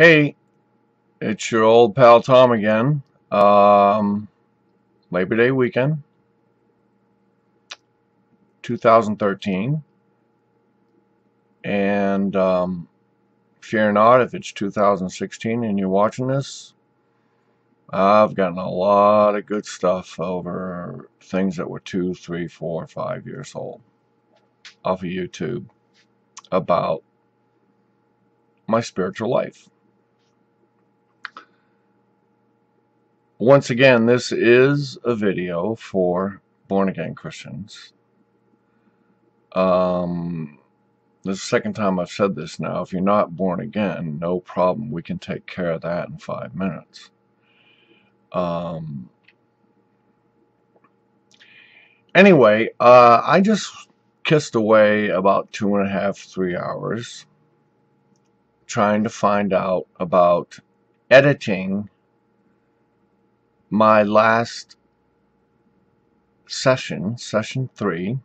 Hey, it's your old pal Tom again. Labor Day weekend, 2013. And fear not, if it's 2016 and you're watching this, I've gotten a lot of good stuff over things that were 2, 3, 4, 5 years old off of YouTube about my spiritual life. Once again, this is a video for born-again Christians. This is the second time I've said this now. If you're not born again, no problem. We can take care of that in 5 minutes. Anyway, I just kissed away about 2.5, 3 hours trying to find out about editing my last session, session 3,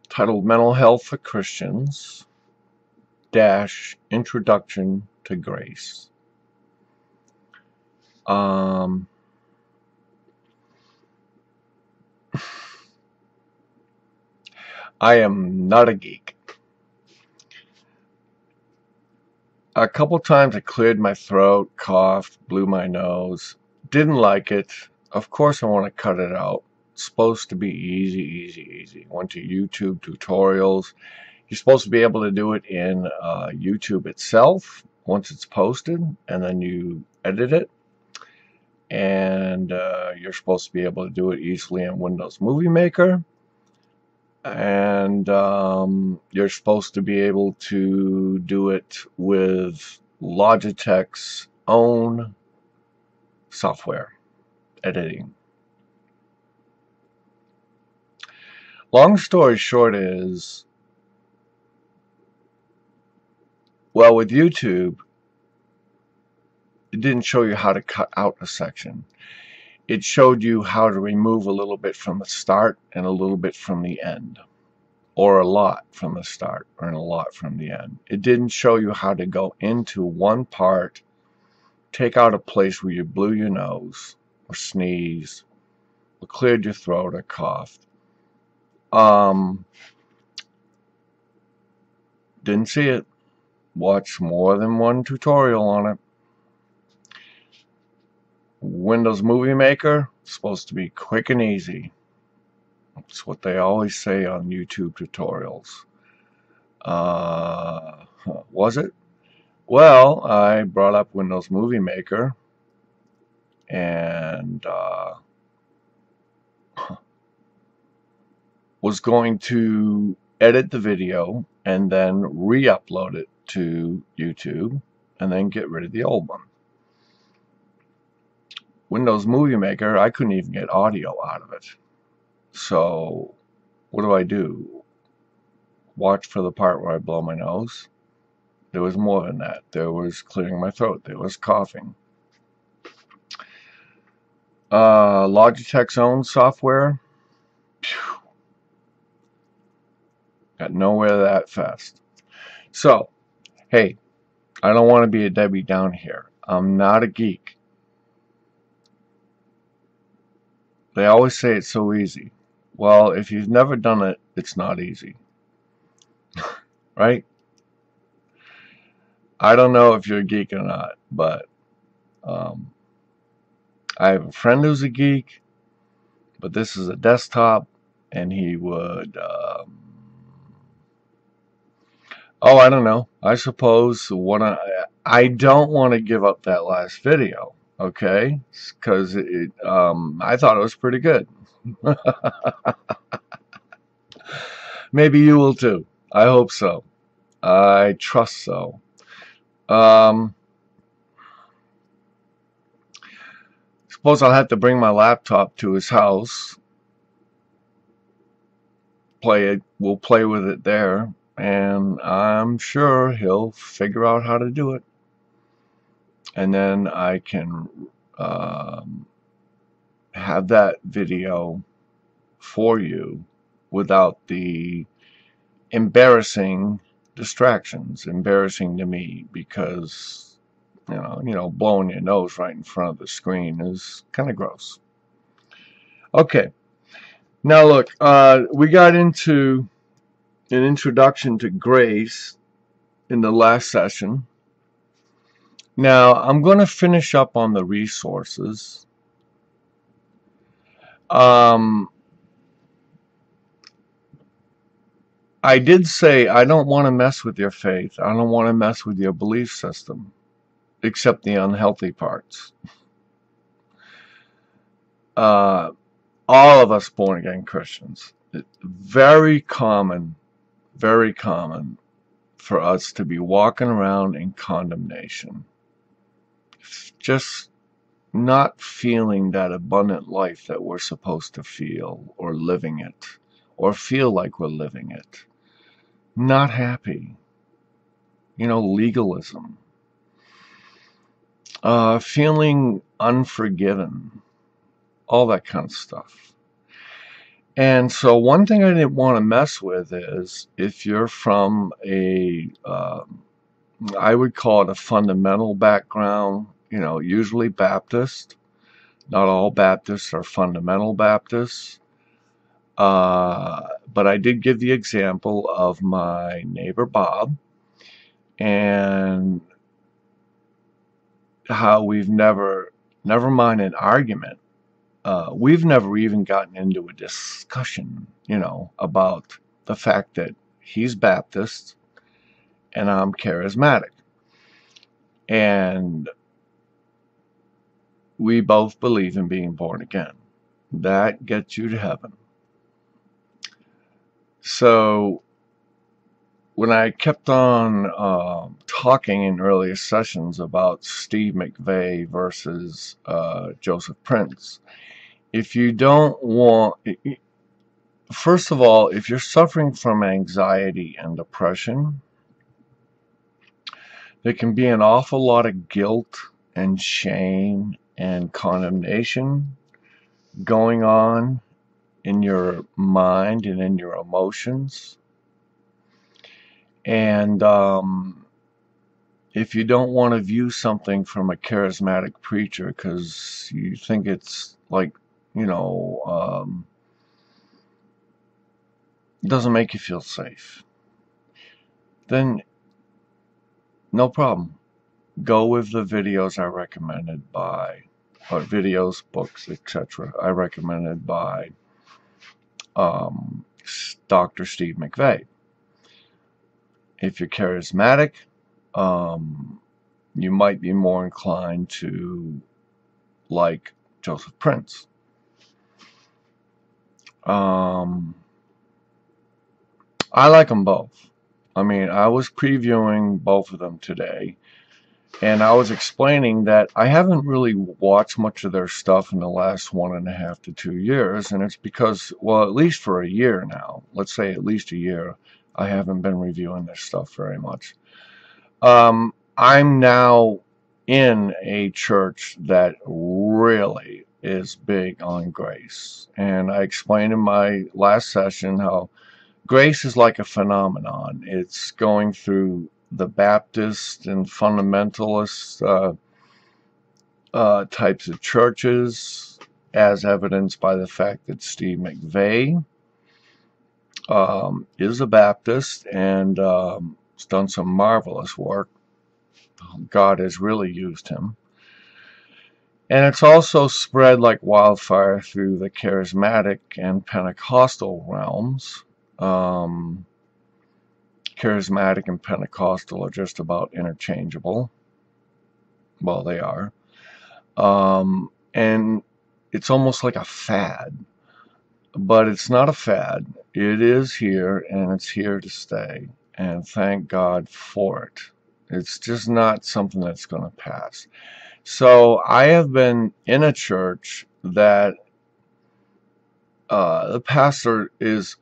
titled Mental Health for Christians - Introduction to Grace. I am not a geek. A couple times I cleared my throat, coughed, blew my nose. Didn't like it. Of course I want to cut it out. It's supposed to be easy, easy, easy. Went to YouTube tutorials. You're supposed to be able to do it in YouTube itself once it's posted, and then you edit it. And you're supposed to be able to do it easily in Windows Movie Maker. And you're supposed to be able to do it with Logitech's own software editing. Long story short is, well, with YouTube, it didn't show you how to cut out a section. It showed you how to remove a little bit from the start and a little bit from the end, or a lot from the start and a lot from the end. It didn't show you how to go into one part, take out a place where you blew your nose or sneezed or cleared your throat or coughed. Didn't see it. Watched more than one tutorial on it. Windows Movie Maker, supposed to be quick and easy. That's what they always say on YouTube tutorials. Was it? Well, I brought up Windows Movie Maker and was going to edit the video and then re-upload it to YouTube and then get rid of the old one. Windows Movie Maker, I couldn't even get audio out of it. So what do? Watch for the part where I blow my nose? There was more than that. There was clearing my throat. There was coughing. Logitech's own software. Phew. Got nowhere that fast. So, hey, I don't want to be a Debbie Down here. I'm not a geek. They always say it's so easy. Well, if you've never done it, it's not easy. Right? I don't know if you're a geek or not, but I have a friend who's a geek, but this is a desktop, and he would, I don't know. I suppose I don't want to give up that last video, okay? Because I thought it was pretty good. Maybe you will too. I hope so. I trust so. Suppose I'll have to bring my laptop to his house. We'll play with it there, and I'm sure he'll figure out how to do it. And then I can have that video for you without the embarrassing distractions. Embarrassing to me because, blowing your nose right in front of the screen is kind of gross. Okay, now look, we got into an introduction to grace in the last session. Now, I'm going to finish up on the resources. I did say I don't want to mess with your faith. I don't want to mess with your belief system, except the unhealthy parts. All of us born-again Christians, very common for us to be walking around in condemnation. Just not feeling that abundant life that we're supposed to feel, or living it, or feel like we're living it. Not happy. Legalism. Feeling unforgiven. All that kind of stuff. And so one thing I didn't want to mess with is if you're from I would call it a fundamental background, usually Baptist. Not all Baptists are fundamental Baptists. But I did give the example of my neighbor Bob and how we've never mind an argument, we've never even gotten into a discussion, about the fact that he's Baptist and I'm charismatic. And we both believe in being born again. That gets you to heaven. So when I kept on talking in earlier sessions about Steve McVeigh versus Joseph Prince, if you don't want, first of all, if you're suffering from anxiety and depression, there can be an awful lot of guilt and shame and condemnation going on in your mind and in your emotions. And if you don't want to view something from a charismatic preacher because you think it's like, doesn't make you feel safe, then no problem. Go with the videos I recommended by, or videos, books, etc. I recommended by Dr. Steve McVeigh. If you're charismatic, you might be more inclined to like Joseph Prince. I like them both. I mean, I was previewing both of them today, and I was explaining that I haven't really watched much of their stuff in the last 1.5 to 2 years, and it's because, well, at least for a year now, let's say at least a year, I haven't been reviewing their stuff very much. I'm now in a church that really is big on grace, and I explained in my last session how grace is like a phenomenon. It's going through the Baptist and fundamentalist types of churches, as evidenced by the fact that Steve McVeigh is a Baptist and has done some marvelous work. God has really used him. And it's also spread like wildfire through the charismatic and Pentecostal realms. Charismatic and Pentecostal are just about interchangeable. Well, they are. And it's almost like a fad. But it's not a fad. It is here, and it's here to stay. And thank God for it. It's just not something that's going to pass. So I have been in a church that the pastor is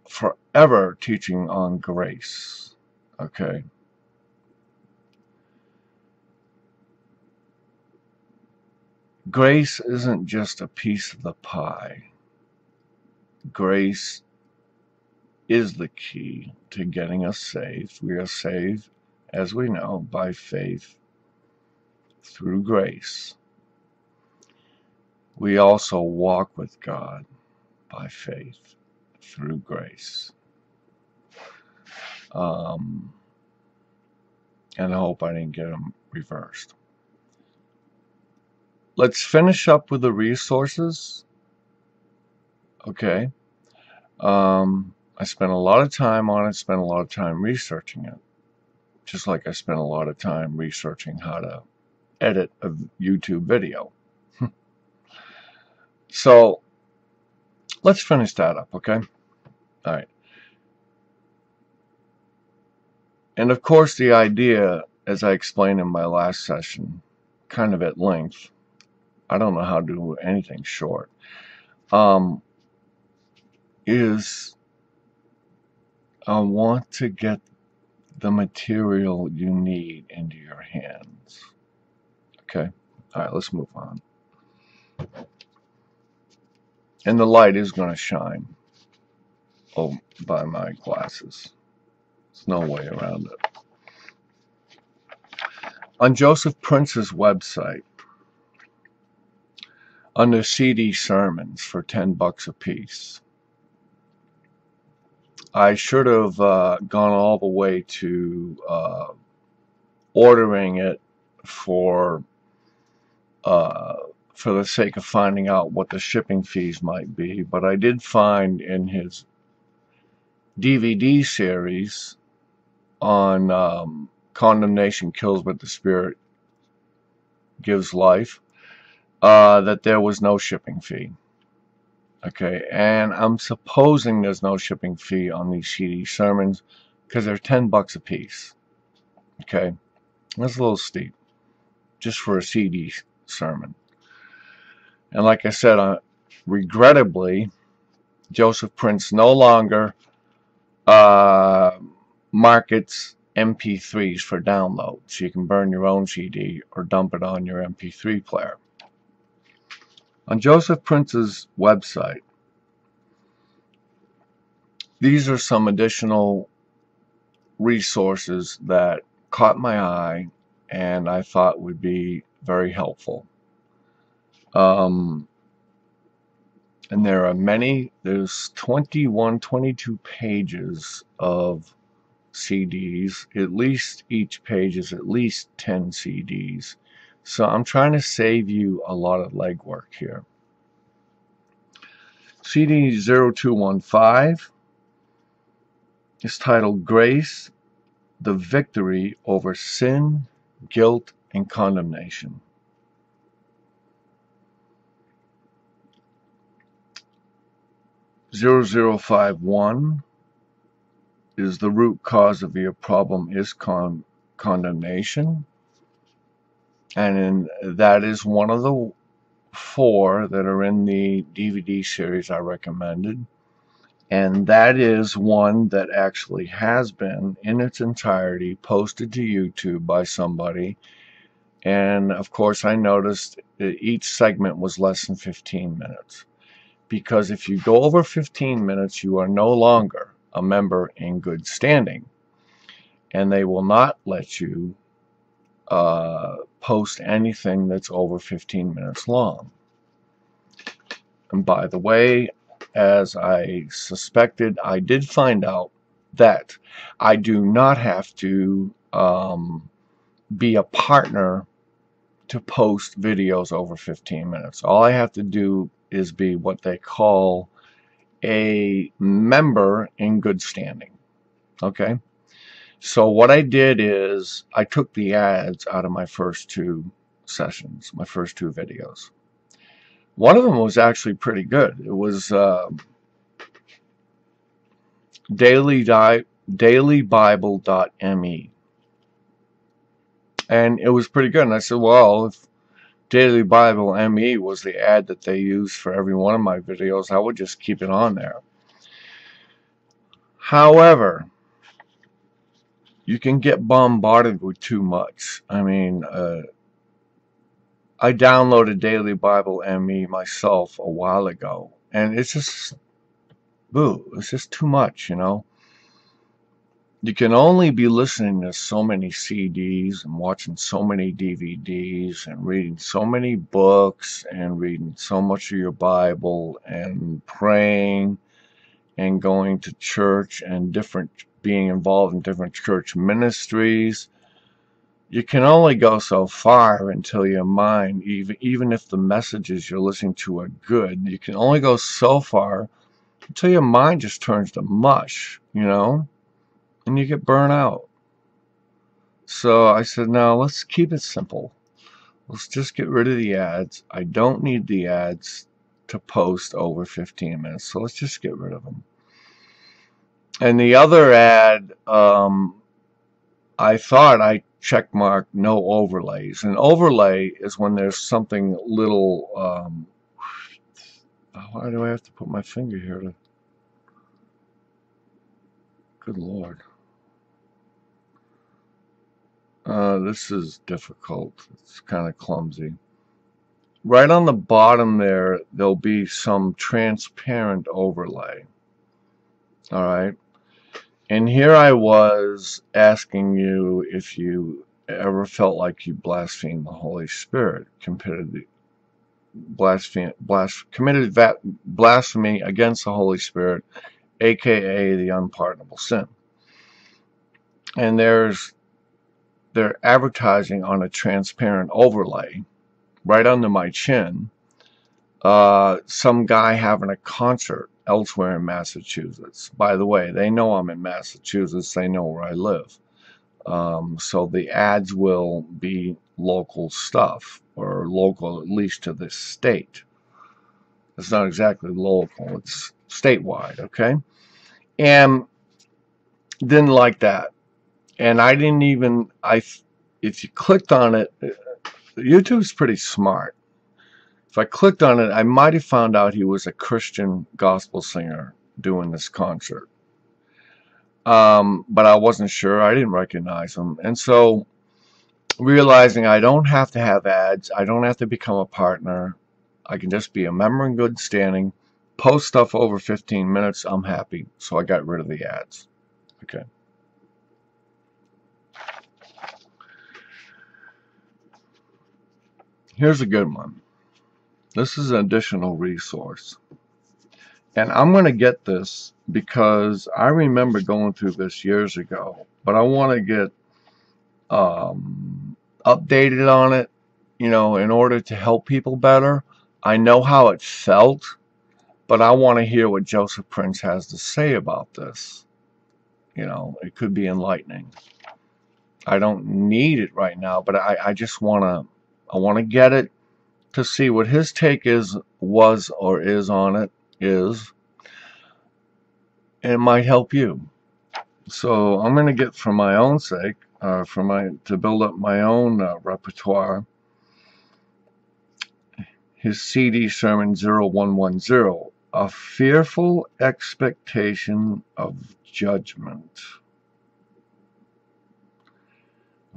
forever teaching on grace. Okay. Grace isn't just a piece of the pie. Grace is the key to getting us saved. We are saved, as we know, by faith through grace. We also walk with God by faith through grace. And I hope I didn't get them reversed. Let's finish up with the resources. Okay. I spent a lot of time on it, spent a lot of time researching it. Just like I spent a lot of time researching how to edit a YouTube video. So let's finish that up, okay? All right. And of course, the idea, as I explained in my last session, kind of at length, I don't know how to do anything short, is I want to get the material you need into your hands. Okay? All right, let's move on. And the light is going to shine by my glasses. There's no way around it. On Joseph Prince's website, under CD sermons for $10 a piece, I should have gone all the way to ordering it for the sake of finding out what the shipping fees might be. But I did find in his DVD series on Condemnation Kills, but the Spirit Gives Life, that there was no shipping fee. Okay, and I'm supposing there's no shipping fee on these CD sermons because they're $10 a piece. Okay, that's a little steep just for a CD sermon. And like I said, regrettably, Joseph Prince no longer markets MP3s for download, so you can burn your own CD or dump it on your MP3 player. On Joseph Prince's website, these are some additional resources that caught my eye and I thought would be very helpful. And there are many, there's 22 pages of CDs, at least each page is at least 10 CDs. So I'm trying to save you a lot of legwork here. CD 0215 is titled Grace, the Victory Over Sin, Guilt, and Condemnation. (0051) is the root cause of your problem is condemnation, and that is one of the 4 that are in the DVD series I recommended, and that is one that actually has been in its entirety posted to YouTube by somebody. And of course I noticed that each segment was less than 15 minutes, because if you go over 15 minutes you are no longer a member in good standing, and they will not let you post anything that's over 15 minutes long. And by the way, as I suspected, I did find out that I do not have to be a partner to post videos over 15 minutes. All I have to do is be what they call a member in good standing. Okay? So what I did is I took the ads out of my first 2 sessions, my first 2 videos. One of them was actually pretty good. It was dailybible.me, and it was pretty good. And I said, well, if Daily Bible ME was the ad that they used for every one of my videos, I would just keep it on there. However, you can get bombarded with too much. I mean, I downloaded Daily Bible ME myself a while ago, and it's just boo, it's just too much, you know. You can only be listening to so many CDs and watching so many DVDs and reading so many books and reading so much of your Bible and praying and going to church and being involved in different church ministries. You can only go so far until your mind, even if the messages you're listening to are good, you can only go so far until your mind just turns to mush, you know, and you get burnt out. So I said, no, let's keep it simple. Let's just get rid of the ads. I don't need the ads to post over 15 minutes, so let's just get rid of them. And the other ad, I thought I checkmarked no overlays. An overlay is when there's something little, why do I have to put my finger here to, good Lord. This is difficult. It's kind of clumsy. Right on the bottom there, there'll be some transparent overlay. All right. And here I was asking you if you ever felt like you blasphemed the Holy Spirit, committed blasphemy against the Holy Spirit, aka the unpardonable sin. And they're advertising on a transparent overlay right under my chin, some guy having a concert elsewhere in Massachusetts. By the way, they know I'm in Massachusetts. They know where I live. So the ads will be local stuff, or local at least to this state. It's not exactly local. It's statewide, okay? And didn't like that. And I didn't even, if you clicked on it, YouTube's pretty smart. If I clicked on it, I might have found out he was a Christian gospel singer doing this concert. But I wasn't sure. I didn't recognize him. And so realizing I don't have to have ads, I don't have to become a partner, I can just be a member in good standing, post stuff over 15 minutes, I'm happy. So I got rid of the ads. Okay. Here's a good one. This is an additional resource. And I'm going to get this because I remember going through this years ago, but I want to get updated on it, you know, in order to help people better. I know how it felt, but I want to hear what Joseph Prince has to say about this. You know, it could be enlightening. I don't need it right now, but I just want to get it to see what his take was or is on it, and it might help you. So I'm going to get, for my own sake, to build up my own repertoire, his CD sermon 0110, A Fearful Expectation of Judgment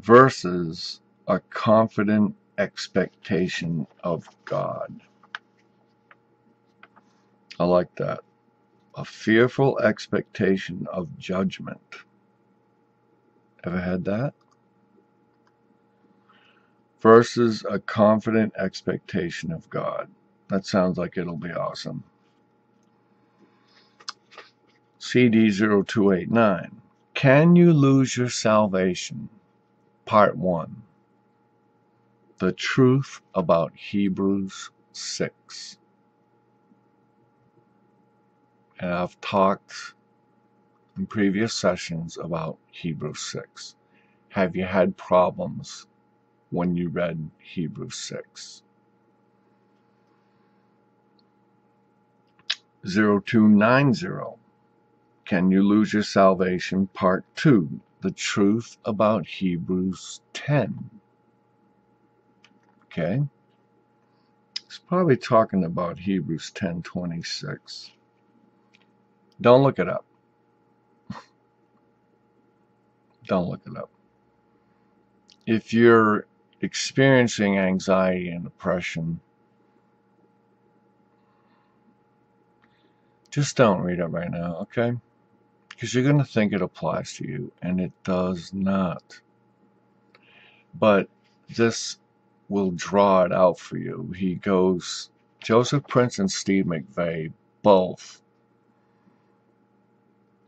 versus a confident expectation of God. I like that. A fearful expectation of judgment. Ever had that? Versus a confident expectation of God. That sounds like it'll be awesome. CD 0289. Can you lose your salvation? Part 1. The truth about Hebrews 6. And I've talked in previous sessions about Hebrews 6. Have you had problems when you read Hebrews 6? 0290. Can you lose your salvation? Part 2. The truth about Hebrews 10. Okay. It's probably talking about Hebrews 10:26. Don't look it up. Don't look it up. If you're experiencing anxiety and depression, Just don't read it right now, okay? Because you're going to think it applies to you, and it does not. But this will draw it out for you. He goes, Joseph Prince and Steve McVeigh both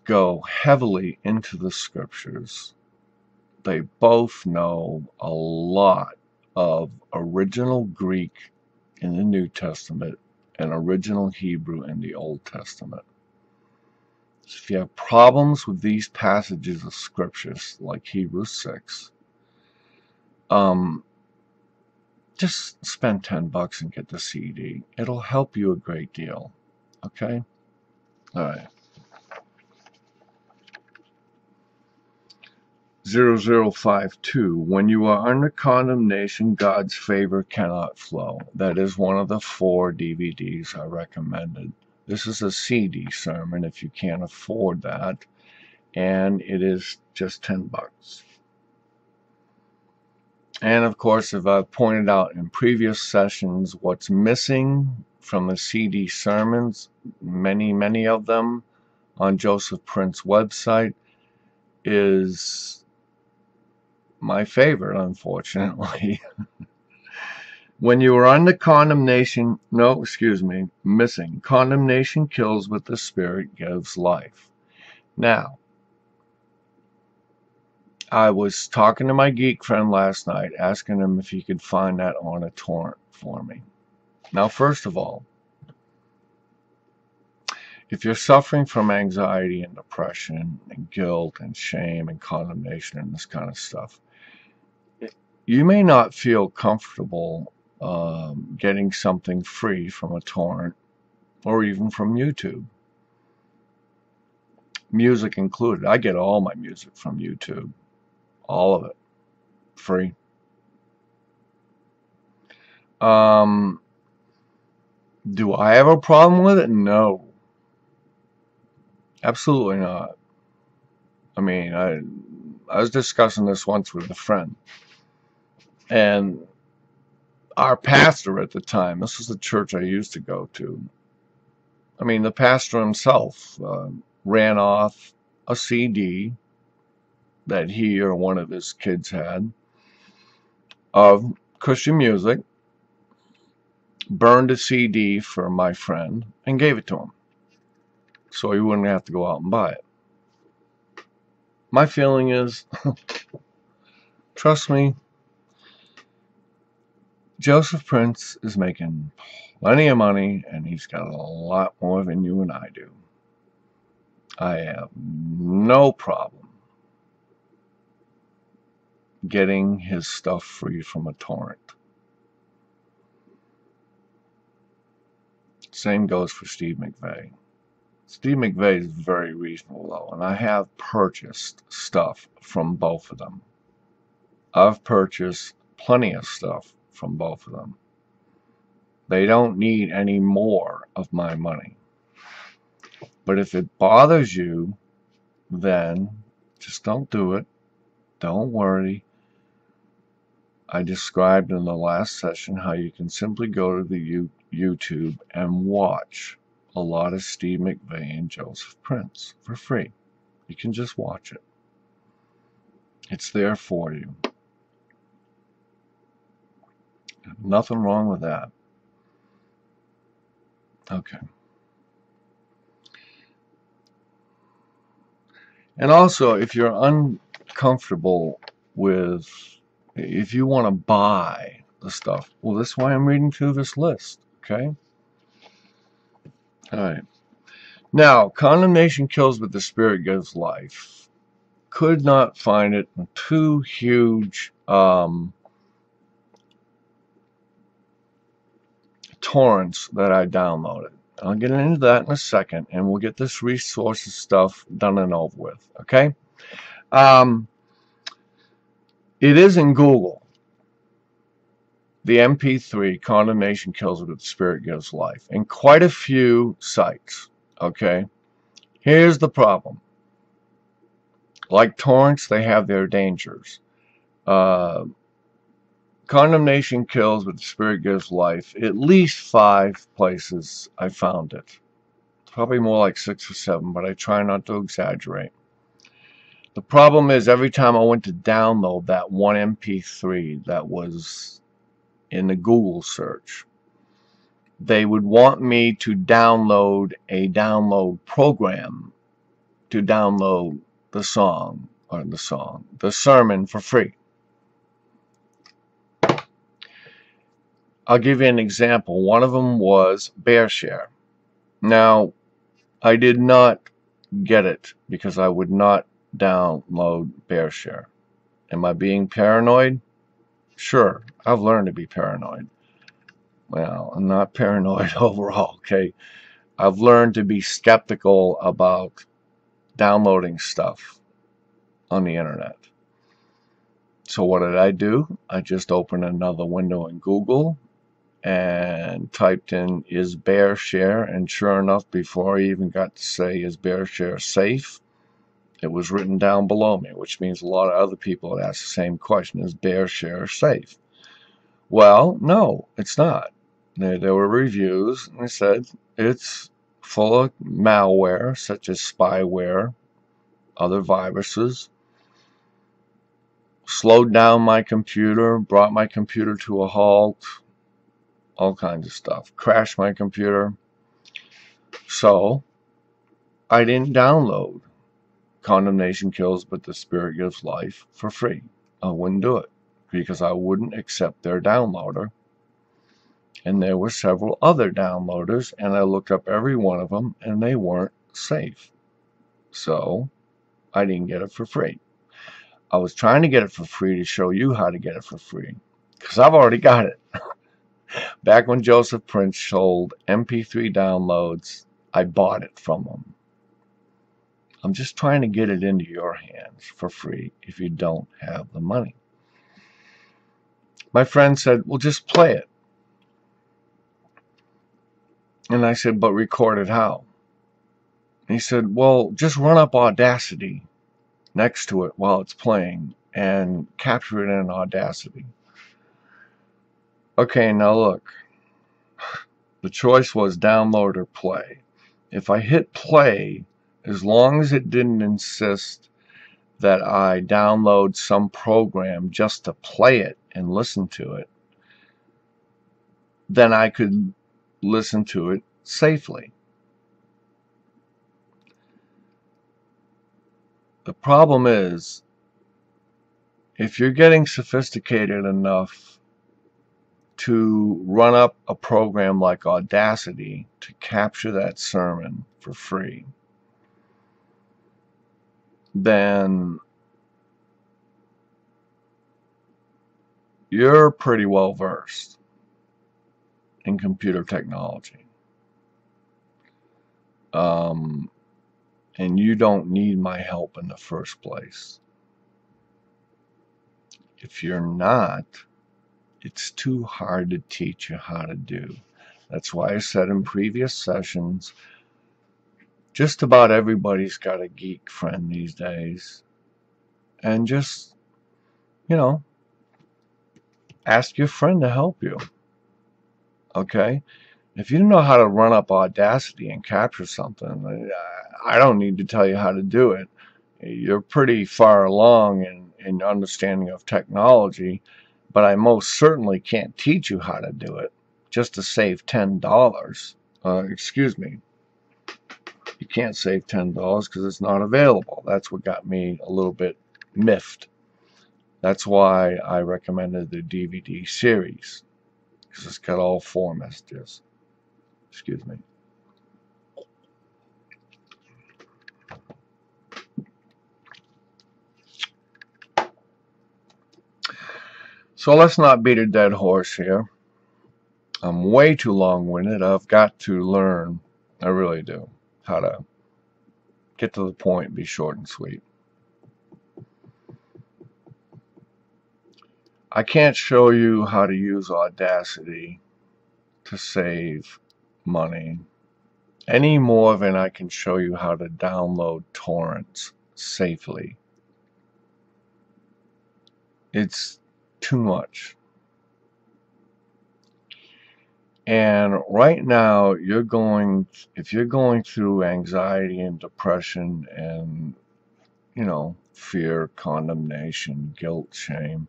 go heavily into the scriptures. They both know a lot of original Greek in the New Testament and original Hebrew in the Old Testament. So if you have problems with these passages of scriptures, like Hebrews 6, just spend $10 and get the CD. It'll help you a great deal. Okay? All right. 0052. When you are under condemnation, God's favor cannot flow. That is one of the 4 DVDs I recommended. This is a CD sermon if you can't afford that. And it is just $10. And of course, as I've pointed out in previous sessions, what's missing from the CD sermons, many of them on Joseph Prince's website, is my favorite, unfortunately. When you are under condemnation, missing. Condemnation kills, but the Spirit gives life. Now, I was talking to my geek friend last night, asking him if he could find that on a torrent for me. Now, first of all, if you're suffering from anxiety and depression and guilt and shame and condemnation and this kind of stuff, you may not feel comfortable getting something free from a torrent or even from YouTube. Music included. I get all my music from YouTube. All of it. Free. Do I have a problem with it? No. Absolutely not. I mean, I was discussing this once with a friend. And our pastor at the time, this was the church I used to go to. I mean, the pastor himself ran off a CD that he or one of his kids had of Christian music, burned a CD for my friend, and gave it to him so he wouldn't have to go out and buy it. My feeling is, trust me, Joseph Prince is making plenty of money, and he's got a lot more than you and I do. I have no problem getting his stuff free from a torrent. Same goes for Steve McVeigh. Steve McVeigh is very reasonable, though, and I have purchased stuff from both of them. I've purchased plenty of stuff from both of them. They don't need any more of my money. But if it bothers you, then just don't do it. Don't worry. I described in the last session how you can simply go to the YouTube and watch a lot of Steve McVeigh and Joseph Prince for free. You can just watch it. It's there for you. Nothing wrong with that. Okay. And also, if you're uncomfortable with, if you want to buy the stuff, well, that's why I'm reading through this list, okay? All right. Now, condemnation kills, but the Spirit gives life. Could not find it in 2 huge torrents that I downloaded. I'll get into that in a second, and we'll get this resources stuff done and over with, okay? It is in Google. The MP3, Condemnation Kills, but the Spirit Gives Life, and quite a few sites, okay? Here's the problem. Like torrents, they have their dangers. Condemnation Kills, but the Spirit Gives Life. At least 5 places I found it. Probably more like 6 or 7, but I try not to exaggerate. The problem is every time I went to download that one MP3 that was in the Google search, they would want me to download a download program to download the sermon for free. I'll give you an example. One of them was BearShare. Now, I did not get it because I would not download BearShare. Am I being paranoid? Sure, I've learned to be paranoid. Well, I'm not paranoid overall, okay? I've learned to be skeptical about downloading stuff on the internet. So what did I do? I just opened another window in Google and typed in "is BearShare," and sure enough, before I even got to say "is BearShare safe," it was written down below me, which means a lot of other people had asked the same question: is BearShare safe? Well, no, it's not. There were reviews, and they said it's full of malware, such as spyware, other viruses, slowed down my computer, brought my computer to a halt, all kinds of stuff, crashed my computer. So I didn't download Condemnation Kills But the Spirit Gives Life for free. I wouldn't do it because I wouldn't accept their downloader. And there were several other downloaders, and I looked up every one of them, and they weren't safe. So I didn't get it for free. I was trying to get it for free to show you how to get it for free, because I've already got it. Back when Joseph Prince sold MP3 downloads, I bought it from him. I'm just trying to get it into your hands for free if you don't have the money. My friend said, well, just play it. And I said, but record it how? And he said, well, just run up Audacity next to it while it's playing and capture it in Audacity. Okay, now look. The choice was download or play. If I hit play, as long as it didn't insist that I download some program just to play it and listen to it, then I could listen to it safely. The problem is, if you're getting sophisticated enough to run up a program like Audacity to capture that sermon for free, then you're pretty well versed in computer technology. And you don't need my help in the first place. If you're not, it's too hard to teach you how to do. That's why I said in previous sessions, just about everybody's got a geek friend these days. And just, ask your friend to help you. Okay? If you don't know how to run up Audacity and capture something, I don't need to tell you how to do it. You're pretty far along in understanding of technology, but I most certainly can't teach you how to do it just to save $10. Excuse me. You can't save $10 because it's not available. That's what got me a little bit miffed. That's why I recommended the DVD series, because it's got all 4 messages. Excuse me. So let's not beat a dead horse here. I'm way too long-winded. I've got to learn, I really do, how to get to the point, be short and sweet. I can't show you how to use Audacity to save money any more than I can show you how to download torrents safely. It's too much. And right now, if you're going through anxiety and depression and, fear, condemnation, guilt, shame,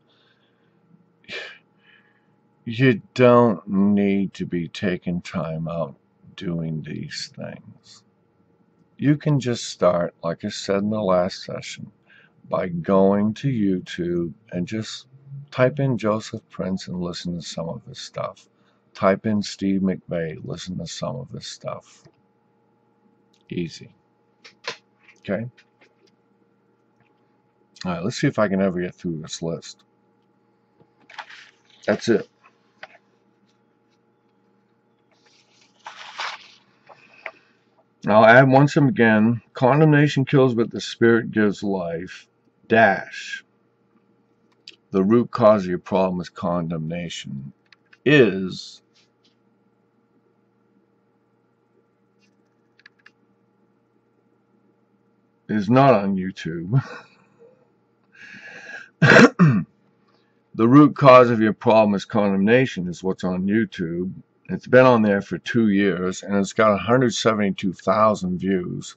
you don't need to be taking time out doing these things. You can just start, like I said in the last session, by going to YouTube and just type in Joseph Prince and listen to some of his stuff. Type in Steve McVeigh, listen to some of his stuff. Easy. Okay? All right, let's see if I can ever get through this list. That's it. I'll add once again, condemnation kills, but the Spirit gives life. Dash. The root cause of your problem is condemnation. Is not on YouTube. The root cause of your problem is condemnation is what's on YouTube. It's been on there for 2 years, and it's got 172,000 views.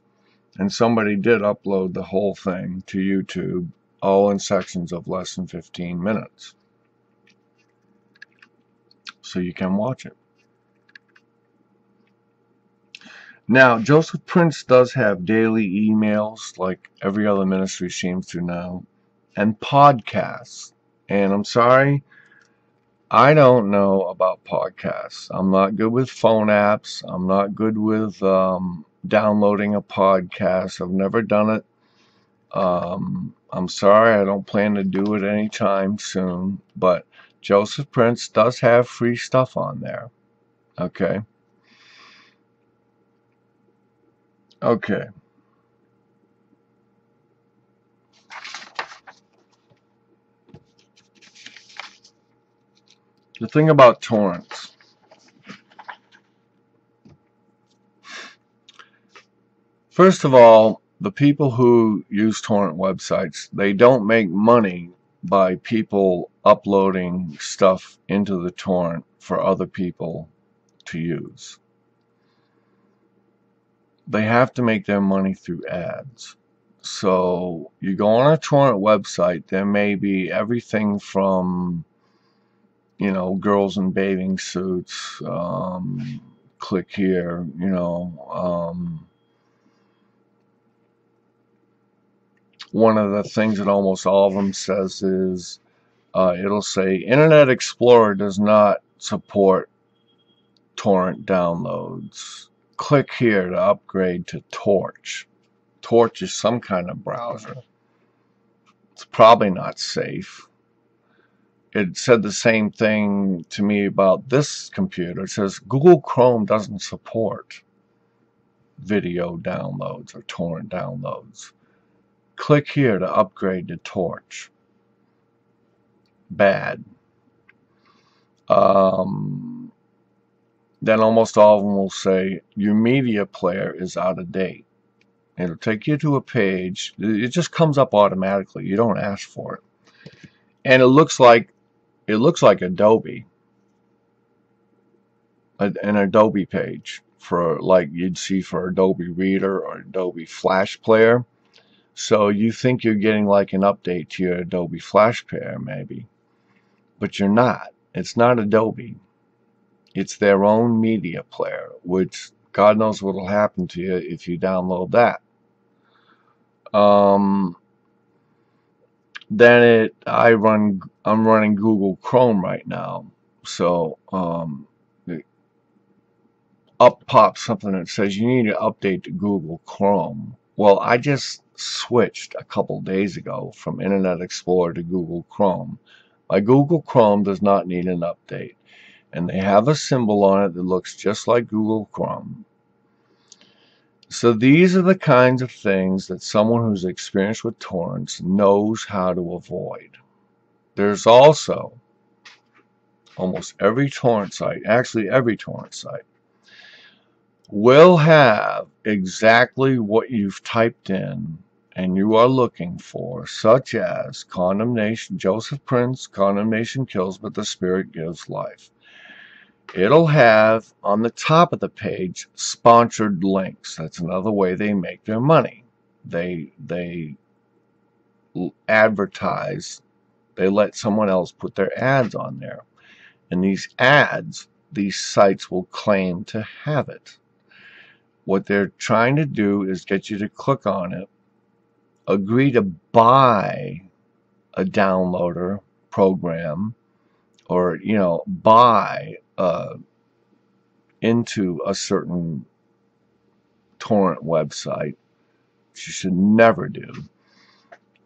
And somebody did upload the whole thing to YouTube, all in sections of less than 15 minutes. So you can watch it. Now, Joseph Prince does have daily emails, like every other ministry seems to now, and podcasts. And I'm sorry, I don't know about podcasts. I'm not good with phone apps. I'm not good with downloading a podcast. I've never done it. I'm sorry, I don't plan to do it anytime soon. But Joseph Prince does have free stuff on there. Okay. Okay. The thing about torrents. First of all, the people who use torrent websites, they don't make money by people uploading stuff into the torrent for other people to use. They have to make their money through ads. So you go on a torrent website, there may be everything from, girls in bathing suits, click here, one of the things that almost all of them says is, it'll say, Internet Explorer does not support torrent downloads. Click here to upgrade to Torch. Torch is some kind of browser. It's probably not safe. It said the same thing to me about this computer. It says Google Chrome doesn't support video downloads or torrent downloads. Click here to upgrade to Torch. Bad. Then almost all of them will say your media player is out of date. It'll take you to a page. It just comes up automatically. You don't ask for it. And it looks like Adobe. An Adobe page for, like you'd see for Adobe Reader or Adobe Flash Player. So you think you're getting like an update to your Adobe Flash Player maybe. But you're not. It's not Adobe. It's their own media player, which God knows what will happen to you if you download that. Then I'm running Google Chrome right now. So up pops something that says you need to update to Google Chrome. Well, I just switched a couple days ago from Internet Explorer to Google Chrome. My Google Chrome does not need an update. And they have a symbol on it that looks just like Google Chrome. So these are the kinds of things that someone who's experienced with torrents knows how to avoid. There's also almost every torrent site, actually every torrent site, will have exactly what you've typed in and you are looking for, such as condemnation, Joseph Prince, condemnation kills, but the Spirit gives life. It'll have on the top of the page sponsored links. That's another way they make their money. They advertise. They let someone else put their ads on there. And these ads, these sites will claim to have it. What they're trying to do is get you to click on it, agree to buy a downloader program, or buy into a certain torrent website, which you should never do.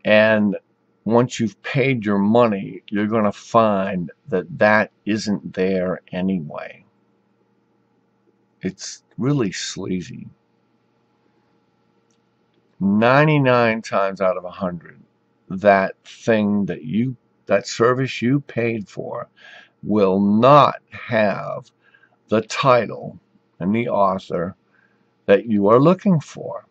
And once you've paid your money, you're going to find that that isn't there anyway. It's really sleazy. 99 times out of 100, that service you paid for will not have the title and the author that you are looking for.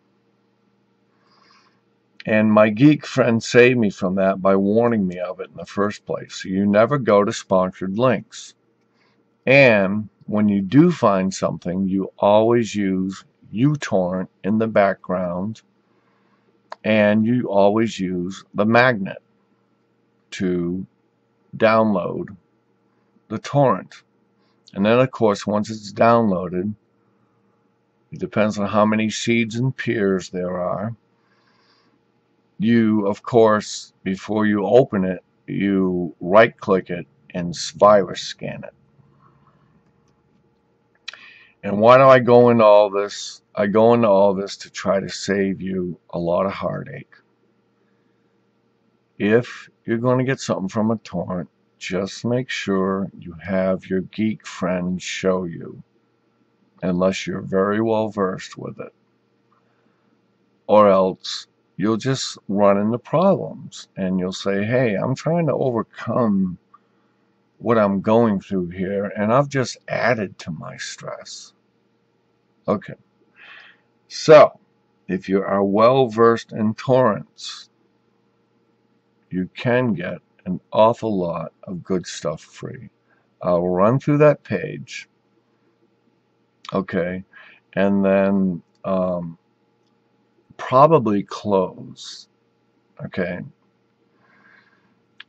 And my geek friend saved me from that by warning me of it in the first place. So you never go to sponsored links. And when you do find something, you always use uTorrent in the background, and you always use the magnet to download the torrent. And then, of course, once it's downloaded, it depends on how many seeds and peers there are. You, of course, before you open it, you right-click it and virus scan it. And why do I go into all this? I go into all this to try to save you a lot of heartache. If you're going to get something from a torrent, just make sure you have your geek friend show you, unless you're very well versed with it. Or else you'll just run into problems and you'll say, hey, I'm trying to overcome what I'm going through here, and I've just added to my stress. Okay. So, if you are well versed in torrents, you can get an awful lot of good stuff free. I'll run through that page, okay, and then probably close, okay,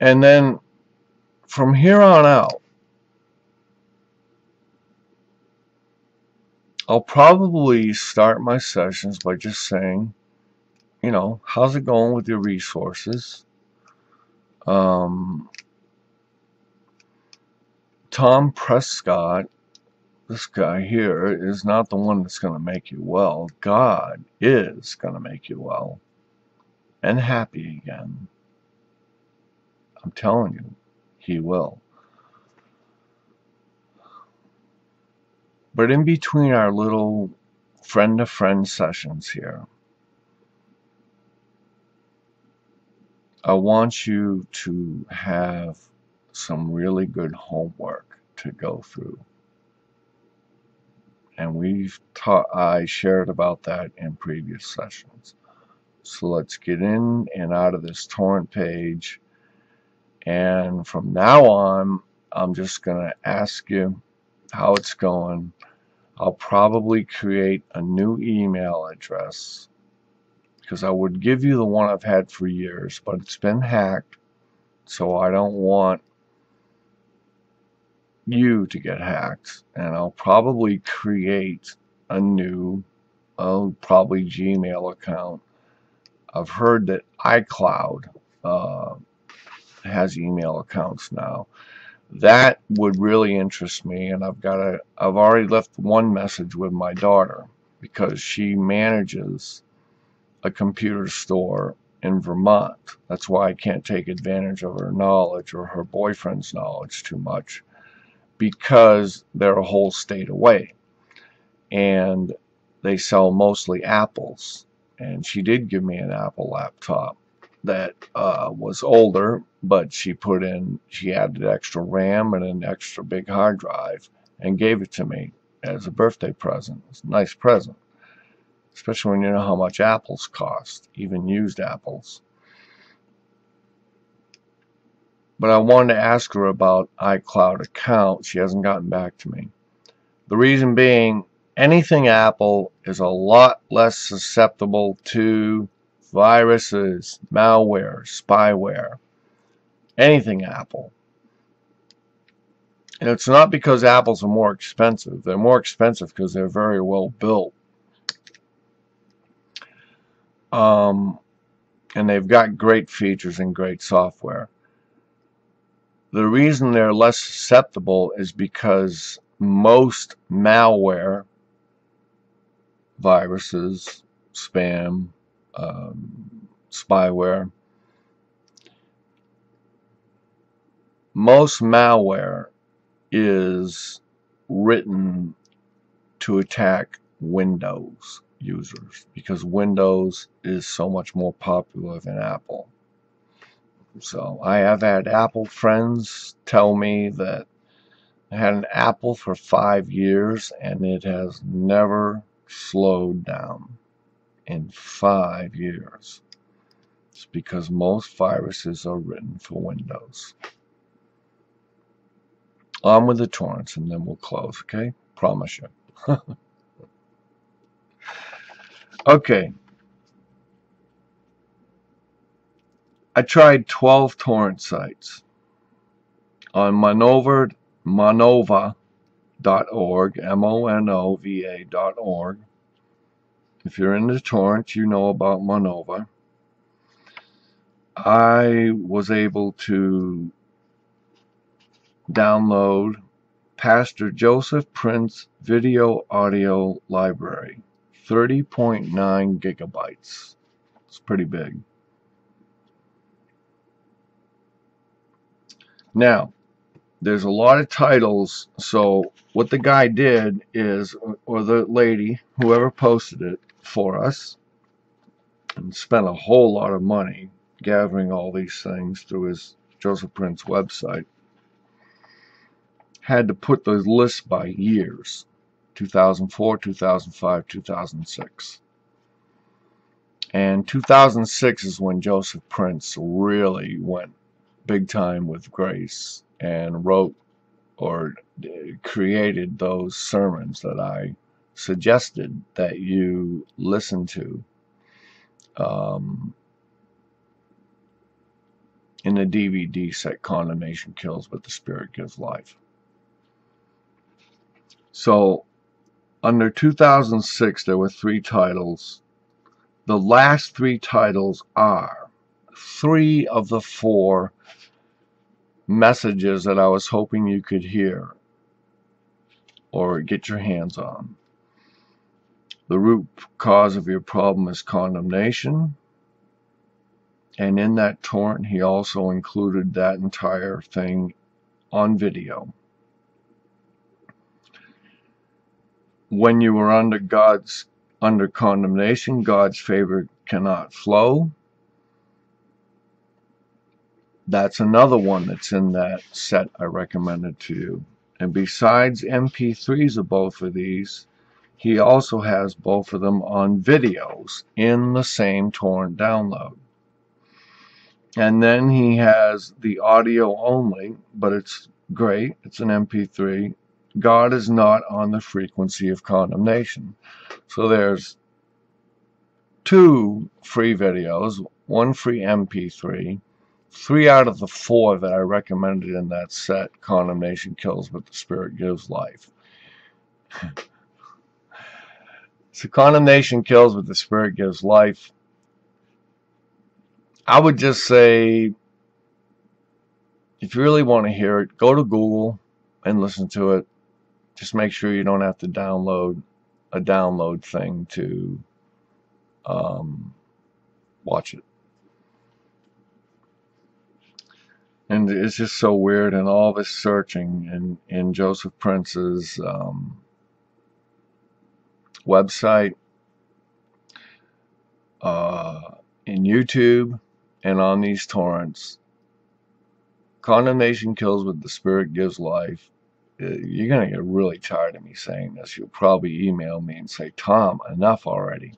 and then from here on out, I'll probably start my sessions by just saying, how's it going with your resources? Tom Prescott, this guy here, is not the one that's going to make you well. God is going to make you well and happy again. I'm telling you, he will. But in between our little friend-to-friend sessions here, I want you to have some really good homework to go through. And I shared about that in previous sessions. So let's get in and out of this torrent page. And from now on, I'm just going to ask you how it's going. I'll probably create a new email address, because I would give you the one I've had for years, but it's been hacked, so I don't want you to get hacked. And I'll probably create a new, probably Gmail account. I've heard that iCloud has email accounts now. That would really interest me, and I've already left one message with my daughter, because she manages a computer store in Vermont. That's why I can't take advantage of her knowledge or her boyfriend's knowledge too much, because they're a whole state away and they sell mostly Apples. And she did give me an Apple laptop that was older, but she added extra RAM and an extra big hard drive and gave it to me as a birthday present. It's a nice present, especially when you know how much apples cost, even used apples. but I wanted to ask her about iCloud account. She hasn't gotten back to me. The reason being, anything Apple is a lot less susceptible to viruses, malware, spyware. Anything Apple. And it's not because Apples are more expensive. They're more expensive because they're very well built. And they've got great features and great software. The reason they're less susceptible is because most malware, viruses, spam, spyware, most malware is written to attack Windows users because Windows is so much more popular than Apple. So I have had Apple friends tell me that I had an Apple for 5 years and it has never slowed down in 5 years. It's because most viruses are written for Windows. On with the torrents and then we'll close, okay? Promise you. Okay. I tried 12 torrent sites on Monova.org, MONOVA.org. If you're into torrents, you know about Monova. I was able to download Pastor Joseph Prince Video Audio Library, 30.9 gigabytes. It's pretty big. Now, there's a lot of titles, so what the guy did is, or the lady, whoever posted it for us, and spent a whole lot of money gathering all these things through his Joseph Prince website, had to put those lists by years, 2004, 2005, 2006. And 2006 is when Joseph Prince really went big time with grace and wrote or created those sermons that I suggested that you listen to in the DVD set Condemnation Kills, but the Spirit Gives Life. So under 2006 there were 3 titles. The last 3 titles are 3 of the 4 messages that I was hoping you could hear or get your hands on. The root cause of your problem is condemnation. And in that torrent, he also included that entire thing on video. When you are under condemnation, God's favor cannot flow. That's another one that's in that set I recommended to you. And besides MP3s of both of these, he also has both of them on videos in the same torrent download. And then he has the audio only, but it's great. It's an MP3. God is not on the frequency of condemnation. So there's 2 free videos, 1 free MP3, 3 out of the 4 that I recommended in that set, Condemnation Kills, but the Spirit Gives Life. So Condemnation Kills, but the Spirit Gives Life. I would just say, if you really want to hear it, go to Google and listen to it. Just make sure you don't have to download a download thing to watch it. And it's just so weird, and all this searching in Joseph Prince's website, in YouTube, and on these torrents. Condemnation Kills, but the Spirit Gives Life. You're going to get really tired of me saying this. You'll probably email me and say, Tom, enough already.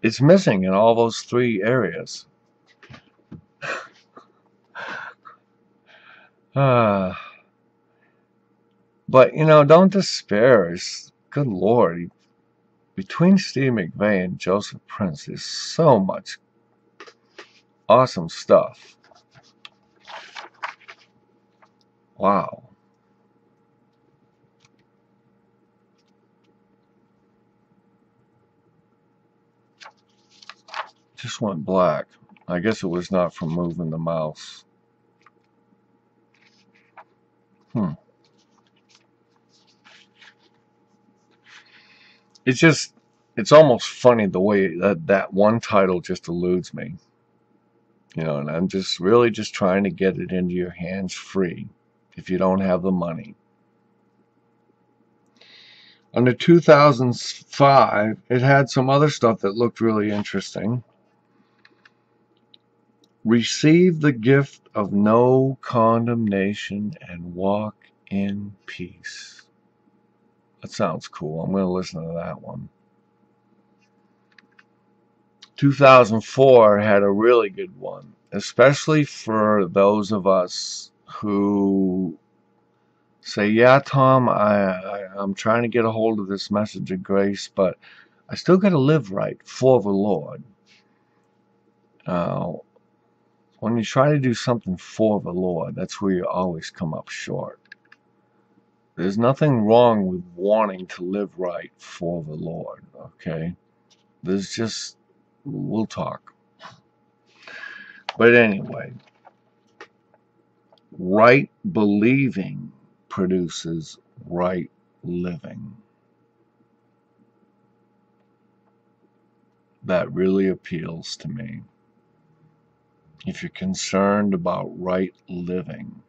It's missing in all those 3 areas. Ah, but, don't despair. Good Lord. Between Steve McVeigh and Joseph Prince, there's so much awesome stuff. Wow. Just went black. I guess it was not from moving the mouse. It's almost funny the way that one title just eludes me. And I'm really just trying to get it into your hands free if you don't have the money. Under 2005, it had some other stuff that looked really interesting. Receive the gift of no condemnation and walk in peace. That sounds cool. I'm going to listen to that one. 2004 had a really good one, especially for those of us who say, yeah, Tom, I'm trying to get a hold of this message of grace, but I still got to live right for the Lord. When you try to do something for the Lord, that's where you always come up short. There's nothing wrong with wanting to live right for the Lord, okay? We'll talk. But anyway, right believing produces right living. That really appeals to me. If you're concerned about right living,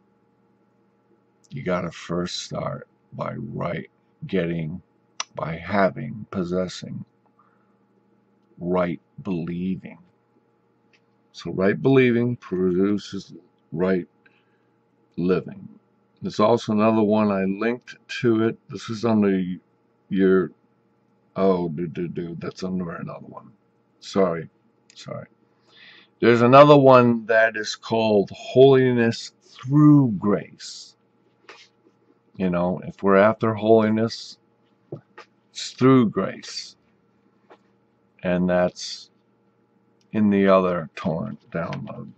you got to first start by possessing right believing. So right believing produces right living. There's also another one I linked to it. This is under your, that's under another one. Sorry. There's another one that is called Holiness Through Grace. If we're after holiness, it's through grace. And that's in the other torrent download.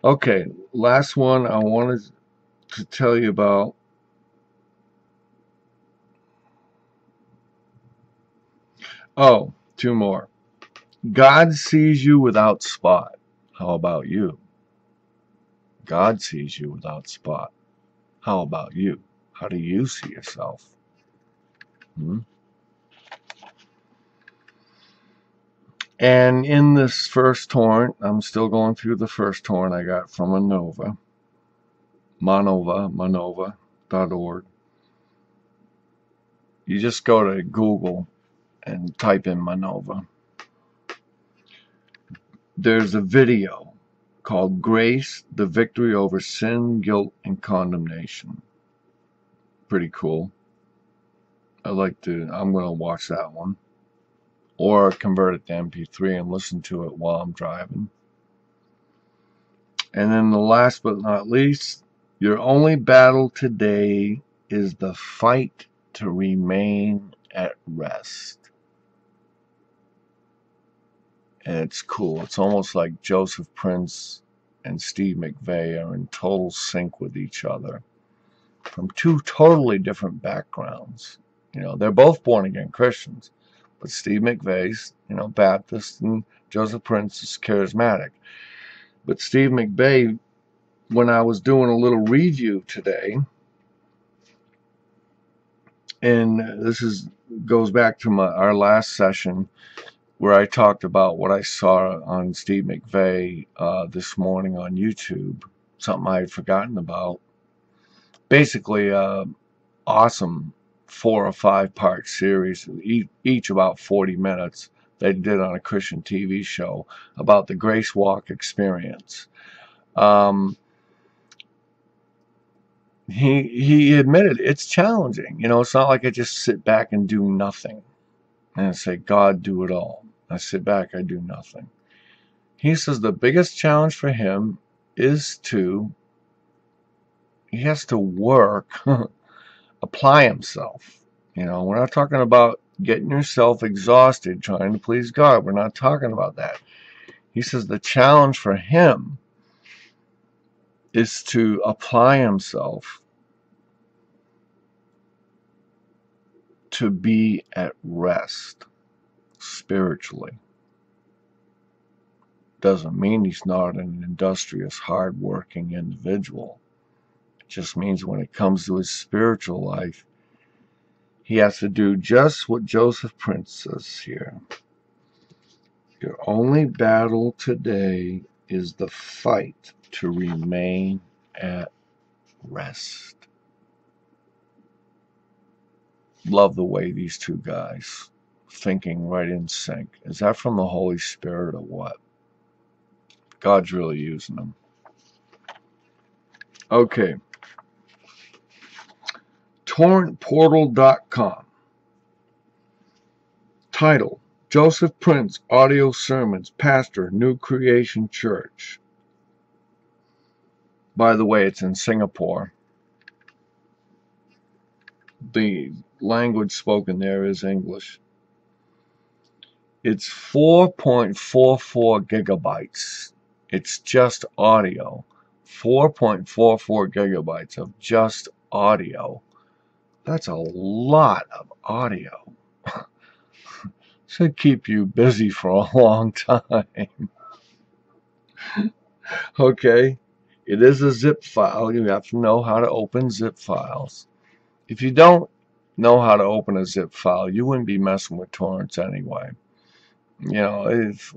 Okay, last one I wanted to tell you about. Oh, two more. God sees you without spot. How about you? God sees you without spot. How about you? How do you see yourself? And in this first torrent, I'm still going through the first torrent I got from manova.org. You just go to Google and type in Manova. There's a video called Grace, the Victory Over Sin, Guilt, and Condemnation. Pretty cool. I'm going to watch that one. Or convert it to MP3 and listen to it while I'm driving. And then the last but not least, your only battle today is the fight to remain at rest. And it's cool. It's almost like Joseph Prince and Steve McVeigh are in total sync with each other from two totally different backgrounds. They're both born-again Christians, but Steve McVeigh's, Baptist, and Joseph Prince is charismatic. But Steve McVeigh, when I was doing a little review today, and this goes back to our last session where I talked about what I saw on Steve McVeigh this morning on YouTube, something I had forgotten about. Basically, awesome 4 or 5 part series, each about 40 minutes, they did on a Christian TV show about the Grace Walk experience. He admitted it's challenging. It's not like I just sit back and do nothing and say, God, do it all. I sit back, I do nothing. He says the biggest challenge for him is to he has to work, apply himself. You know, we're not talking about getting yourself exhausted trying to please God. We're not talking about that. He says the challenge for him is to apply himself to be at rest spiritually. Doesn't mean he's not an industrious, hard-working individual. It just means when it comes to his spiritual life, he has to do just what Joseph Prince says here. Your only battle today is the fight to remain at rest. Love the way these two guys thinking right in sync. Is that from the Holy Spirit or what? God's really using them. Okay. torrentportal.com. Title: Joseph Prince Audio Sermons, Pastor, New Creation Church. By the way, it's in Singapore. The language spoken there is English. It's 4.44 gigabytes. It's just audio. 4.44 gigabytes of just audio. That's a lot of audio. Should keep you busy for a long time. Okay, it is a zip file. You have to know how to open zip files. If you don't know how to open a zip file, you wouldn't be messing with torrents anyway. You know, if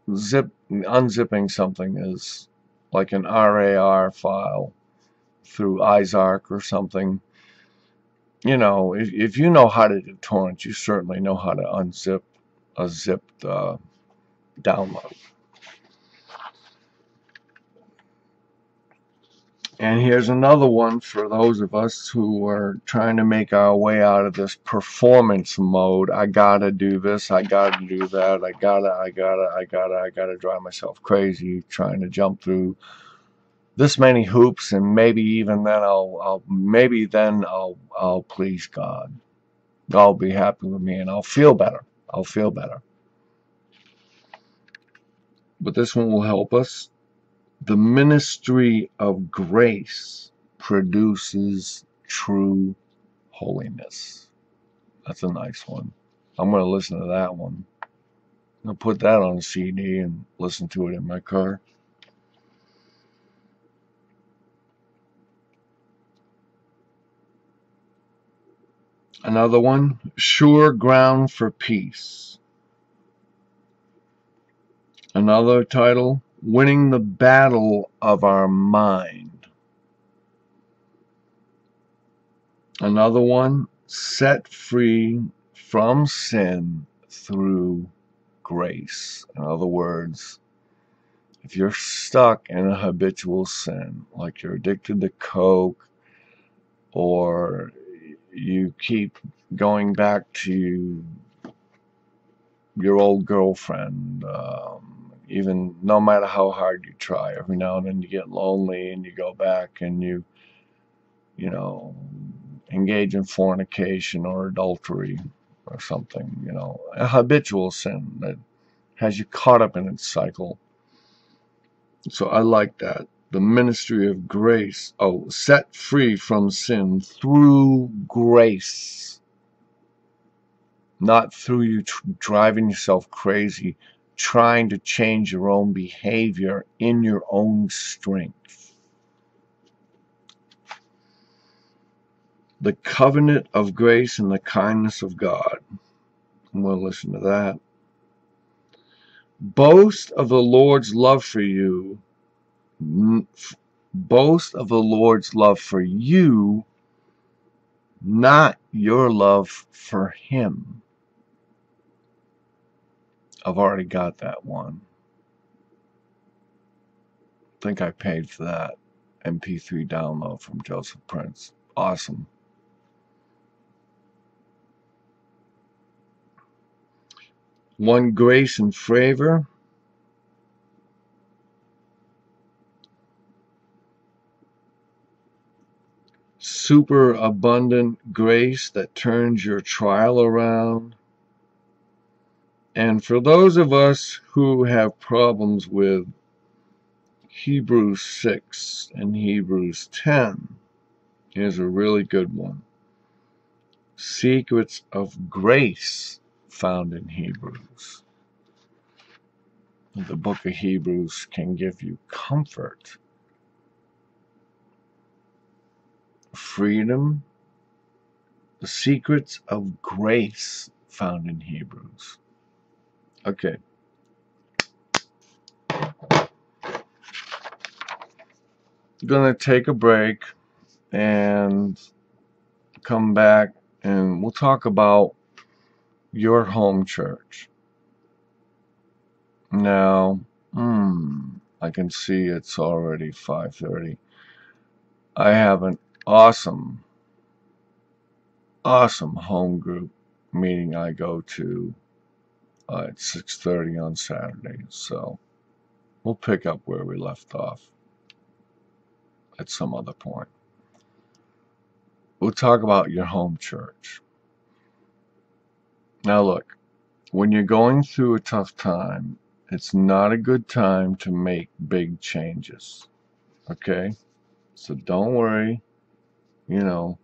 unzipping something is like an RAR file through iZark or something. You know, if you know how to do torrents, you certainly know how to unzip a zipped download. And here's another one for those of us who are trying to make our way out of this performance mode. I gotta do this, I gotta do that, I gotta drive myself crazy trying to jump through this many hoops, and maybe even then I'll please God. God will be happy with me and I'll feel better. But this one will help us. The ministry of grace produces true holiness. That's a nice one. I'm going to listen to that one. I'll put that on a CD and listen to it in my car. Another one, Sure Ground for Peace. Another title, Winning the Battle of Our Mind. Another one, Set Free from Sin Through Grace. In other words, if you're stuck in a habitual sin, like you're addicted to coke, or you keep going back to your old girlfriend, even no matter how hard you try, every now and then you get lonely and you go back and you know, engage in fornication or adultery or something, you know, a habitual sin that has you caught up in its cycle. So I like that. The ministry of grace. Oh, set free from sin through grace. Not through you driving yourself crazy, trying to change your own behavior in your own strength. The covenant of grace and the kindness of God. I'm going to listen to that. Boast of the Lord's love for you. Boast of the Lord's love for you, not your love for Him. I've already got that one. I think I paid for that MP3 download from Joseph Prince. Awesome. One Grace and Favor. super abundant grace that turns your trial around. And for those of us who have problems with Hebrews 6 and Hebrews 10, here's a really good one. Secrets of grace found in Hebrews. The book of Hebrews can give you comfort, freedom, the secrets of grace found in Hebrews. Okay. Gonna take a break and come back and we'll talk about your home church. Now, I can see it's already 5:30. I have an awesome home group meeting I go to at 6:30 on Saturday. So we'll pick up where we left off at some other point. We'll talk about your home church. Now look, when you're going through a tough time, it's not a good time to make big changes. Okay? So don't worry. You know,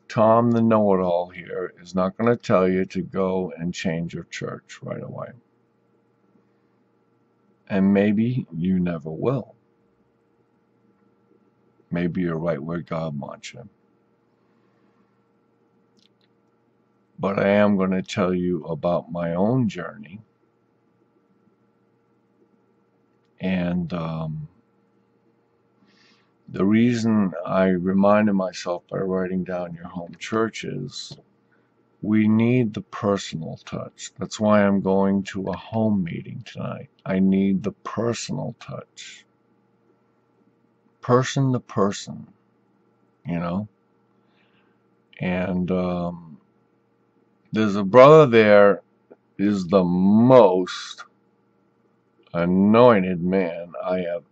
Tom the know-it-all here is not going to tell you to go and change your church right away. And maybe you never will. Maybe you're right where God wants you. But I am going to tell you about my own journey. And the reason I reminded myself by writing down your home church is we need the personal touch. That's why I'm going to a home meeting tonight. I need the personal touch. Person to person, you know? And there's a brother there is the most anointed man I have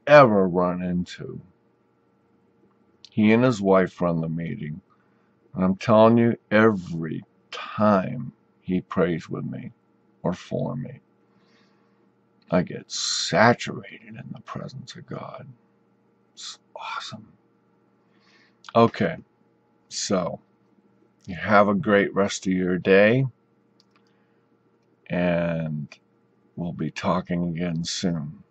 ever run into. He and his wife run the meeting. And I'm telling you, every time he prays with me or for me, I get saturated in the presence of God. It's awesome. Okay, so you have a great rest of your day, and we'll be talking again soon.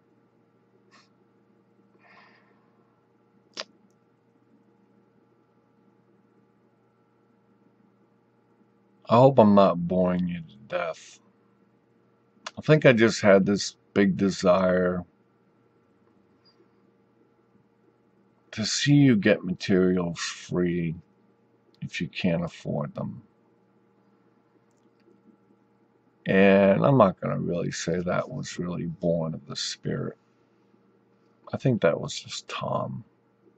I hope I'm not boring you to death. I think I just had this big desire to see you get materials free if you can't afford them. And I'm not going to really say that was really born of the Spirit. I think that was just Tom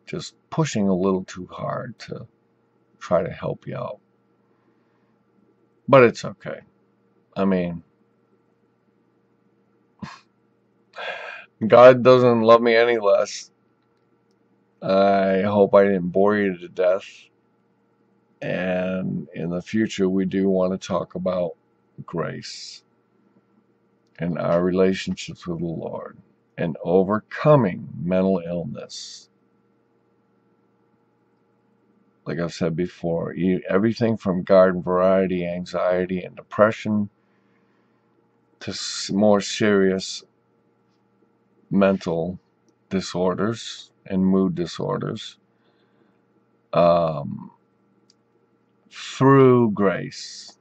just pushing a little too hard to try to help you out. But it's okay. I mean, God doesn't love me any less. I hope I didn't bore you to death. And in the future, we do want to talk about grace and our relationships with the Lord and overcoming mental illness. Like I've said before, everything from garden variety anxiety and depression to more serious mental disorders and mood disorders, through grace,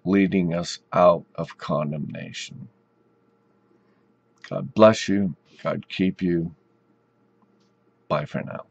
leading us out of condemnation. God bless you. God keep you. Bye for now.